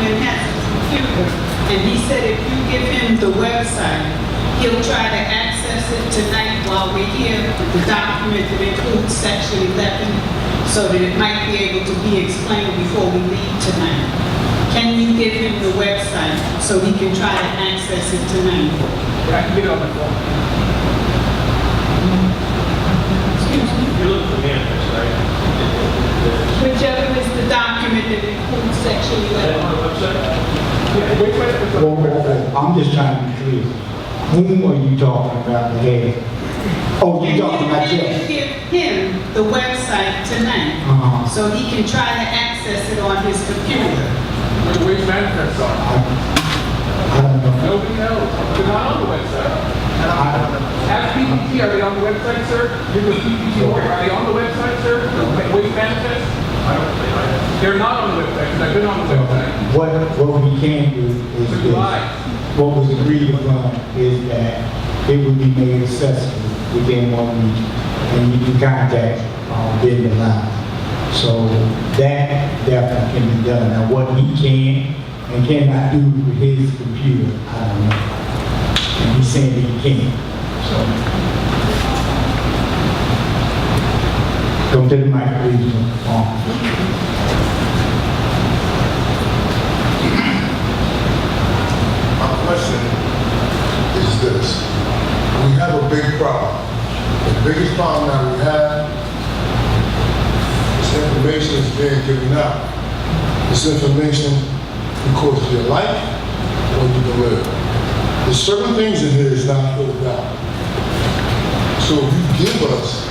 gentleman has a computer, and he said if you give him the website, he'll try to access it tonight while we're here, the document that includes section 11, so that it might be able to be explained before we leave tonight. Can you give him the website so he can try to access it tonight? I can get on the phone. Excuse me? You're looking for manifest, right? Whichever is the document that includes section Is that 11. on the website? Yeah, wait. I'm just trying to be clear. Whom are you talking about today? Oh, you're talking about Can you Jeff. give him the website tonight so he can try to access it on his computer? Where's manifest on? I don't know. Nobody knows. They're not on the website. Ask PPG, are they on the website, sir? You're the PPG lawyer. Are they on the website, sir? Where's manifest? They're not on the website, because I've been on the website. What we can do is So this. you lied. What was agreed upon is that it would be made accessible within 1 week, and you can contact vendor line. So that definitely can be done. Now, what he can and cannot do with his computer, I don't know. And he's saying that he can. So, go to the mic, please. My question is this. We have a big problem. The biggest problem that we have is information is being given out. This information can cost your life or you can live. There's certain things in here is not filled out. So if you give us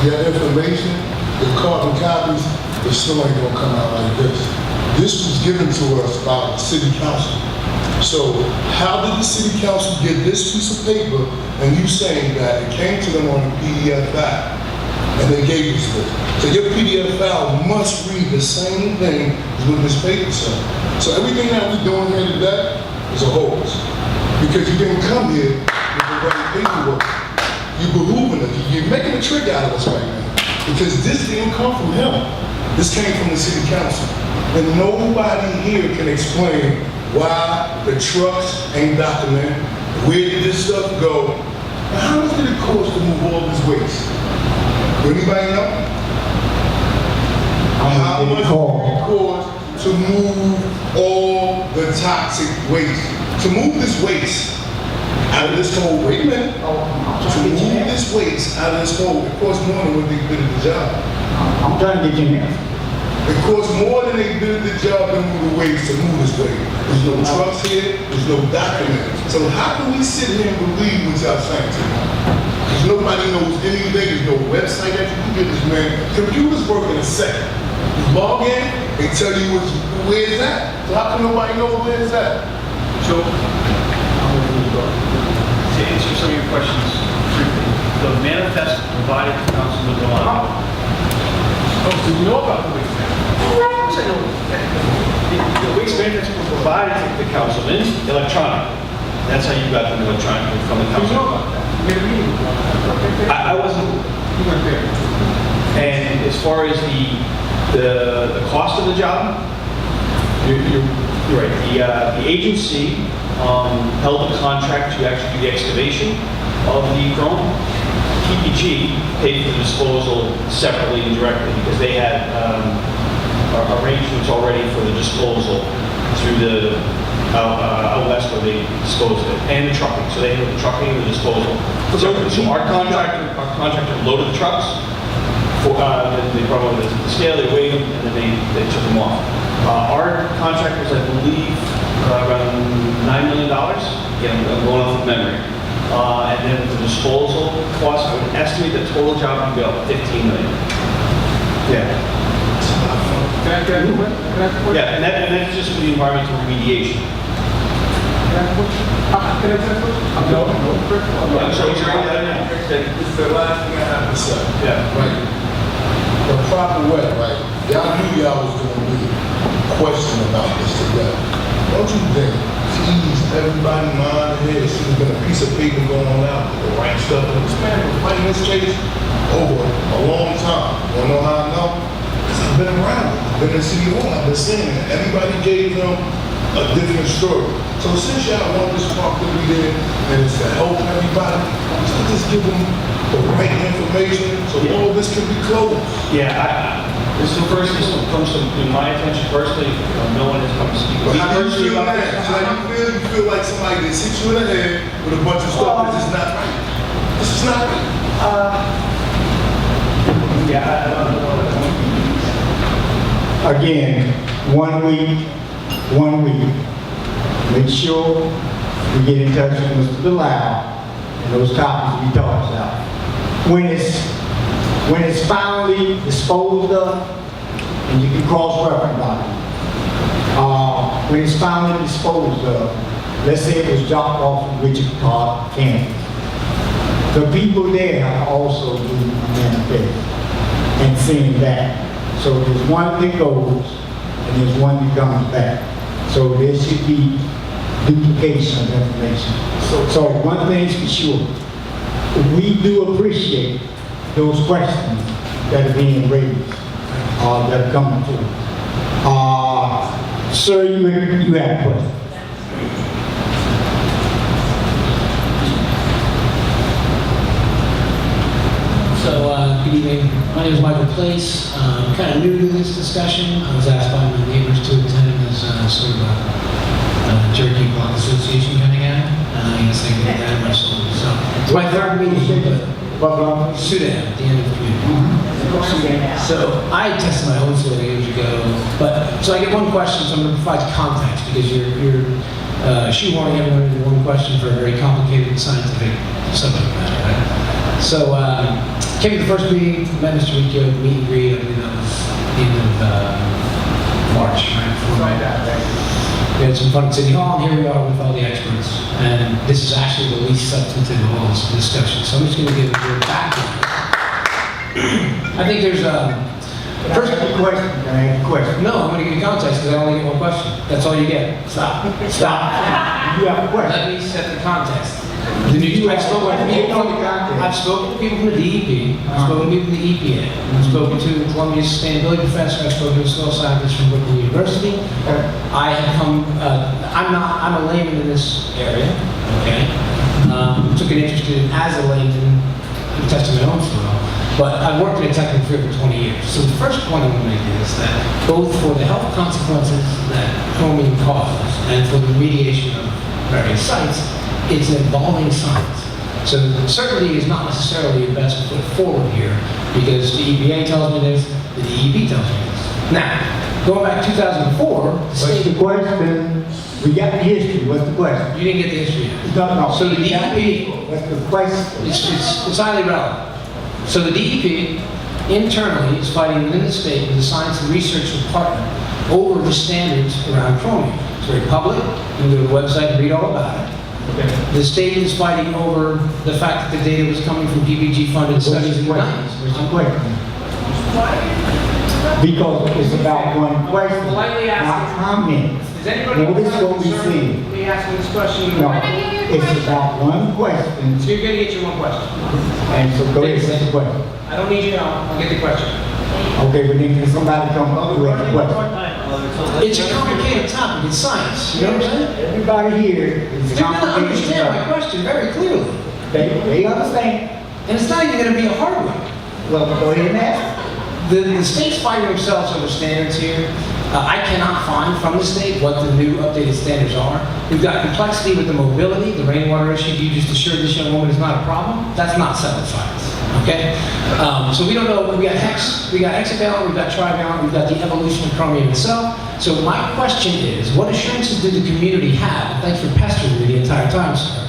your information, your carbon copies, it still ain't gonna come out like this. This was given to us by the city council. So how did the city council get this piece of paper and you saying that it came to them on a PDF file and they gave us this? So your PDF file must read the same thing as what this paper said. So everything that we're doing here today is a hoax. Because you didn't come here with the right paperwork. You're behooving us. You're making a trick out of us right now. Because this didn't come from him. This came from the city council. And nobody here can explain why the trucks ain't documented. Where did this stuff go? Now, how much did it cost to move all this waste? Anybody know? How much did it cost to move all the toxic waste? To move this waste out of this hole, wait a minute. To move this waste out of this hole, it costs more than what they did at the job. I'm trying to get you in. It costs more than they did the job to move the waste to move this way. There's no trucks here, there's no document. So how can we sit here and believe what y'all saying to me? Because nobody knows anything, there's no website that you can get this man. Computers work in a second. You log in, they tell you where it's at. So how can nobody know where it's at? So, to answer some of your questions, the manifest provided to Councilman Delano. Oh, so you know about the waste management? Of course I know. The waste manifest was provided to the councilman electronic. That's how you got them electronically from the You know council. about that? We had a meeting with them. I wasn't, You weren't there. and as far as the cost of the job, you're right. The agency held a contract to actually do the excavation of the chrome. PPG paid for the disposal separately and directly because they had arrangements already for the disposal through the out west where they disposed of it, and the trucking. So they had the trucking and the disposal. So our contractor loaded the trucks. They brought them to the scale, they weighed them, and then they took them off. Our contract was, I believe, around $9 million. Again, I'm going off of memory. And then the disposal cost, I would estimate the total job would be about $15 million. Yeah. Can I ask a question? Yeah, and that's just for the environmental remediation. Can I ask a question? Can I ask a question? No. I'm sorry, you're on that now. This is the last thing I have to say. Yeah. Right. The proper way, right? Y'all knew y'all was gonna be questioning about this today. Don't you think, geez, everybody mind here, should have been a piece of paper going out with the right stuff. And this man was fighting this case over a long time. You wanna know how I know? Because I've been around it. been in City Hall, I've been saying that. Everybody gave them a different story. So since y'all want this park to be there, and it's to help everybody, so just give them the right information, so all this can be closed. Yeah, this is first, this comes to my attention personally, no one has come to speak. But how do you Personally feel about now? this. So how do you feel? You feel like somebody that hit you in the head with a bunch of stuff. This is not right. This is not right. Yeah, I don't know. Again, 1 week. Make sure we get in touch with Mr. Delisle and those copies we talked about. When it's finally disposed of, and you can cross-reference on it. When it's finally disposed of, let's say it was dropped off from Richard Clark campus. The people there have also do a manifest and send that. So there's one that goes, and there's one that comes back. So there should be duplication of information. So one thing's for sure, we do appreciate those questions that are being raised, that are coming forward. Sir, you have a question. So, good evening. My name is Michael Place. I'm kind of new to this discussion. I was asked by my neighbors to attend as sort of a Cherokee Block Association coming out. I guess they get that much. So, it's my third meeting, but Sudan at the end of the community. So, I tested my own soil years ago, so I get one question, so I'm going to provide context because you're shoehorning everyone into one question for a very complicated scientific subject matter, right? So, came to the first meeting, met Mr. Riccio, meet and greet, I believe that was the end of March, right? We had some fun at City Hall, and here we are with all the experts. And this is actually the least substantive of all this discussion. So I'm just going to give a little background. I think there's First, a question. Can I ask a question? no, I'm going to give you context because I only get one question. That's all you get. Stop. Stop. You have a question. Let me set the context. I've spoken to people from the DEP, I've spoken to people from the EPA, I've spoken to Columbia's sustainability professor, I've spoken to a soil scientist from Brooklyn University. I have come, I'm a layman in this area, okay? Took an interest in as a layman in testing my own soil, but I've worked in a technical field for 20 years. So the first point I want to make is that both for the health consequences that chromium causes and for the remediation of various sites, it's an evolving science. So certainty is not necessarily the best foot forward here because the EPA tells me this, the DEP tells me this. Now, going back to 2004, What's the question? We got the history. What's the question? you didn't get the history yet. No. So the DEP, What's the question? it's highly relevant. So the DEP internally is fighting within the state with the science and research department over the standards around chromium. It's very public. You can go to the website and read all about it. The state is fighting over the fact that the data was coming from PPG funded studies in the 90s. What's the question? Because it's about one question. Politely ask Not comment. Is anybody Nobody's going to be seen. me asking this question? No, it's about one question. So you're going to get your one question. And so go ahead and ask the question. I don't need you now. I'll get the question. Okay, but then can somebody come up with a question? It's a complicated topic. It's science. You know what I'm saying? Everybody here is They're going to complicated. understand my question very clearly. They understand. And it's not even going to be a hard one. Well, go ahead and ask. The state's fighting themselves over standards here. I cannot find from the state what the new updated standards are. We've got complexity with the mobility, the rainwater issue. You just assured this young woman is not a problem. That's not settled science. Okay? So we don't know. We got hexavalent, we've got trivalent, we've got the evolution of chromium itself. So my question is, what assurances did the community have? And thanks for pestering me the entire time, sir.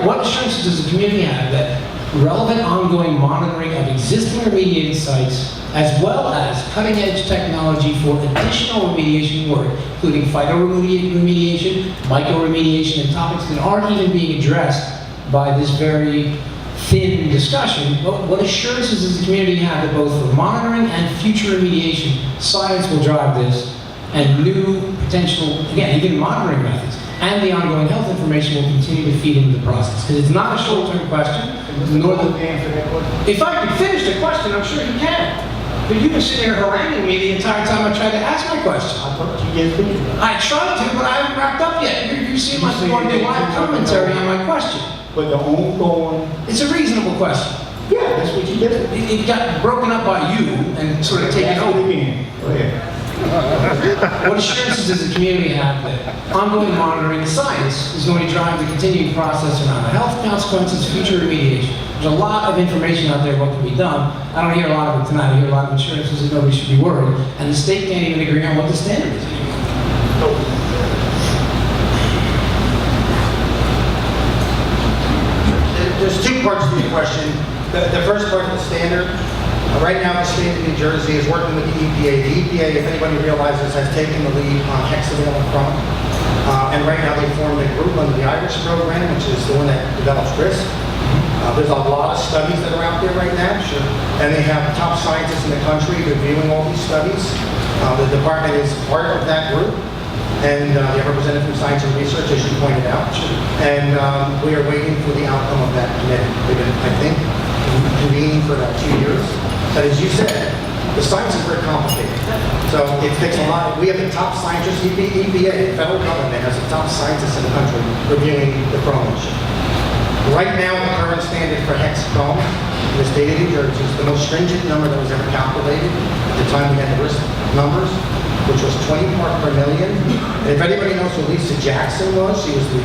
What assurances does the community have that relevant ongoing monitoring of existing remediated sites, as well as cutting-edge technology for additional remediation work, including phytoremediation, mycoremediation, and topics that aren't even being addressed by this very thin discussion, what assurances does the community have that both for monitoring and future remediation, science will drive this, and new potential, again, even monitoring methods, and the ongoing health information will continue to feed into the process? Because it's not a short-term question, nor the answer that question. If I could finish the question, I'm sure you can. But you've been sitting here haranguing me the entire time I tried to ask my question. I thought you just did. I tried to, but I haven't wrapped up yet. You seem like you want to do live commentary on my question. But the ongoing, It's a reasonable question. yeah, that's what you did. It got broken up by you and sort of taken Ask it over. again. Go ahead. What assurances does the community have that ongoing monitoring of science is going to drive the continuing process around the health consequences, future remediation? There's a lot of information out there what can be done. I don't hear a lot of it tonight. I hear a lot of assurances that nobody should be worried. And the state can't even agree on what the standard is anymore. There's two parts to the question. The first part of the standard, right now the state of New Jersey is working with the EPA. The EPA, if anybody realizes, has taken the lead on hexavalent and chromium. And right now they formed a group under the IRIS program, which is the one that develops risk. There's a lot of studies that are out there right now. Sure. And they have top scientists in the country reviewing all these studies. The department is part of that group. And they have a representative from Science and Research, as you pointed out. And we are waiting for the outcome of that committee. They've been, I think, convening for about 2 years. But as you said, the science is very complicated. So it takes a lot. We have the top scientists, EPA, the federal government has the top scientists in the country reviewing the chromium issue. Right now, the current standard for hexachrome in the state of New Jersey is the most stringent number that was ever calculated at the time we had the risk numbers, which was 20 parts per million. And if anybody knows who Lisa Jackson was, she was the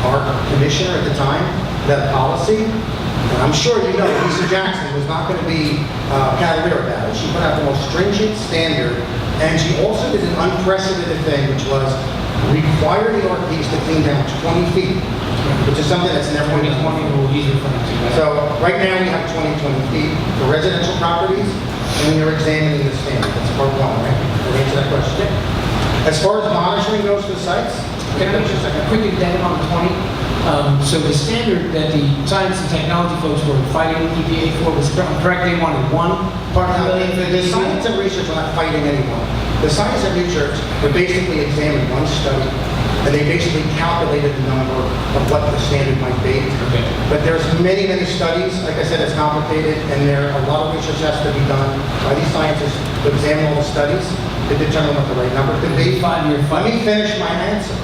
our commissioner at the time, that policy. And I'm sure you know Lisa Jackson was not going to be cavalier about it. She put out the most stringent standard, and she also did an unprecedented thing, which was require the RPs to clean down 20 feet, which is something that's never been done. So right now we have 20 feet for residential properties, and we are examining the standard. That's part one, right? Did I answer that question? As far as monitoring goes for the sites, Can I just a quick addendum on the 20? So the standard that the science and technology folks were fighting the EPA for was correct. They wanted 1 part per million. the science and research are not fighting anyone. The science and research were basically examined one study, and they basically calculated the number of what the standard might be. Okay. But there's many, many studies. Like I said, it's complicated, and there are a lot of research has to be done by these scientists to examine all the studies to determine what the right number could be. 5-year Let me finish my answer.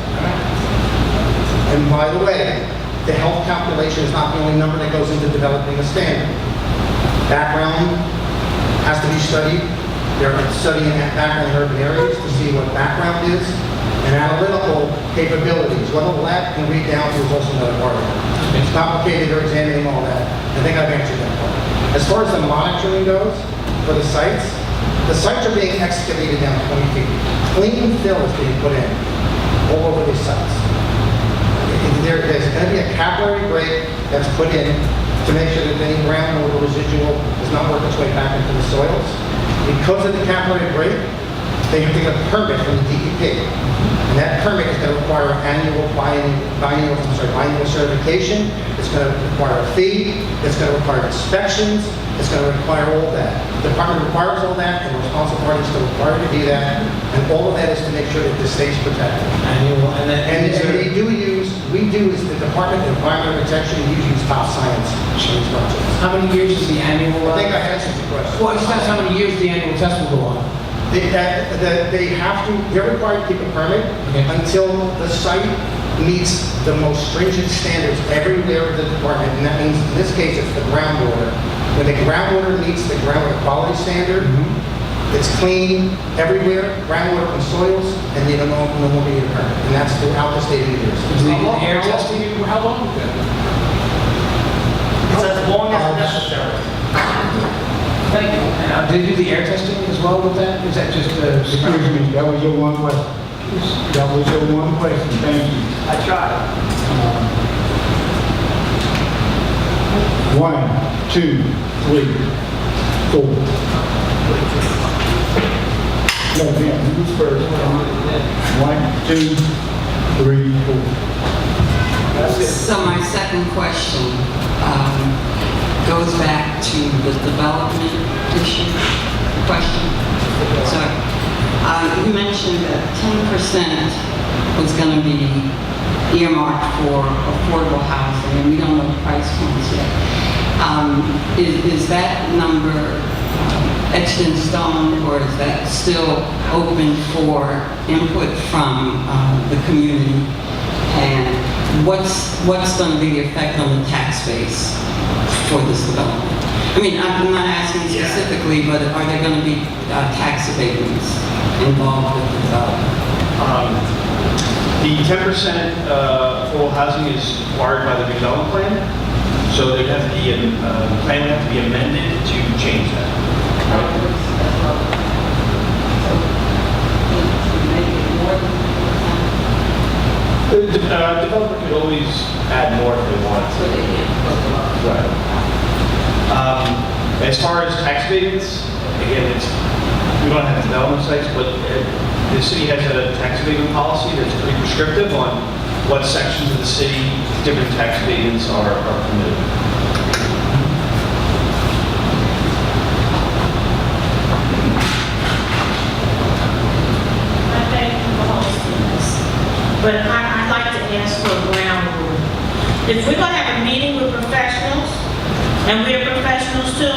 And by the way, the health calculation is not the only number that goes into developing a standard. Background has to be studied. They're studying background in urban areas to see what background is, and analytical capabilities. What a lab can read down to is also another part of it. It's complicated, they're examining all that. I think I've answered that part. As far as the monitoring goes for the sites are being excavated down 20 feet. Clean fill is being put in all over these sites. There's going to be a capillary break that's put in to make sure that any groundwater residual does not work its way back into the soils. Because of the capillary break, they have to get a permit from the DEP. And that permit is going to require annual biannual certification. It's going to require a fee. It's going to require inspections. It's going to require all that. The department requires all that, and the responsible party is still required to do that. And all of that is to make sure that the state's protected. We do as the Department of Environmental Protection, we use top science in these projects. How many years is the annual? I think I answered the question. Well, just ask how many years the annual test will go on. They're required to keep a permit until the site meets the most stringent standards everywhere in the department, and that means in this case it's the groundwater. When the groundwater meets the groundwater quality standard, it's clean everywhere, groundwater and soils, and they don't know no more need a permit. And that's throughout the state of New Jersey. Air testing? How long is that? It's as long as necessary. Thank you. And did you do the air testing as well with that? Is that just Excuse me, that was your one question. That was your one question, thank you. I tried. 1, 2, 3, 4. No, man, who's first? 1, 2, 3, 4. So my second question goes back to the development issue question. So you mentioned that 10% was going to be earmarked for affordable housing, and we don't know the price points yet. Is that number etched in stone, or is that still open for input from the community? And what's going to be the effect on the tax base for this development? I mean, I'm not asking specifically, but are there going to be tax abatements involved with the development? The 10% affordable housing is required by the redevelopment plan, so there'd have to be the plan would have to be amended to change that. The developer could always add more if they want to. Right. As far as tax abatements, again, we don't have development sites, but the city has a tax abatement policy that's pretty prescriptive on what sections of the city different tax abatements are permitted. But I'd like to ask for a ground rule. If we're going to have a meeting with professionals, and we're professionals too,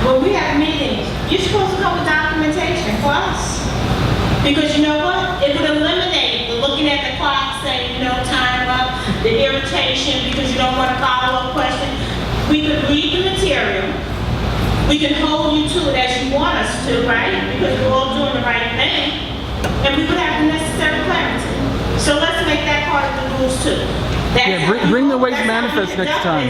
when we have meetings, you're supposed to come with documentation for us. Because you know what? It would eliminate the looking at the clock saying, time up, the irritation because you don't want to follow up question. We could read the material. We can hold you to it as you want us to, right? Because we're all doing the right thing. And we would have the necessary clarity. So let's make that part of the rules too. Bring the waste manifest next time.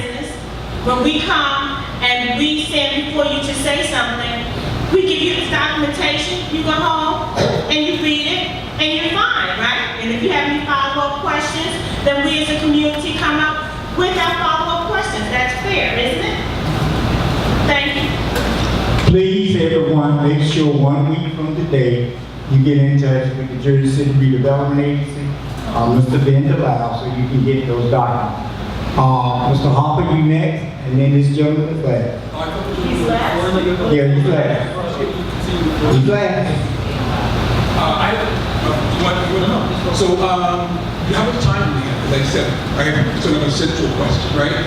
When we come and we stand before you to say something, we give you this documentation, you go home and you read it and you're fine, right? And if you have any follow-up questions, then we as a community come up with our follow-up questions. That's fair, isn't it? Thank you. Please, everyone, make sure 1 week from today, you get in touch with the Jersey City Redevelopment Agency, Mr. Ben DeLisle, so you can get those documents. Mr. Harper, you next, and then this gentleman is last. He's last. Yeah, he's last. He's last. So, how much time do we have? Like I said, it's another central question, right?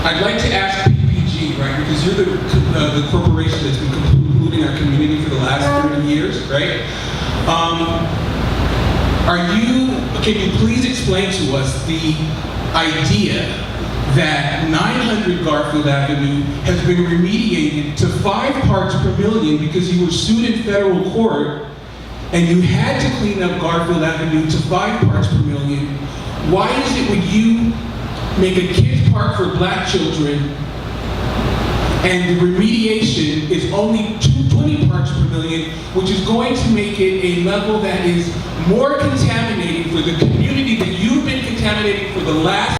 I'd like to ask PPG, right, because you're the corporation that's been polluting our community for the last 30 years, right? Can you please explain to us the idea that 900 Garfield Avenue has been remediated to 5 parts per million because you were sued in federal court and you had to clean up Garfield Avenue to 5 parts per million? Why is it when you make a kids park for black children and the remediation is only 20 parts per million, which is going to make it a level that is more contaminating for the community that you've been contaminating for the last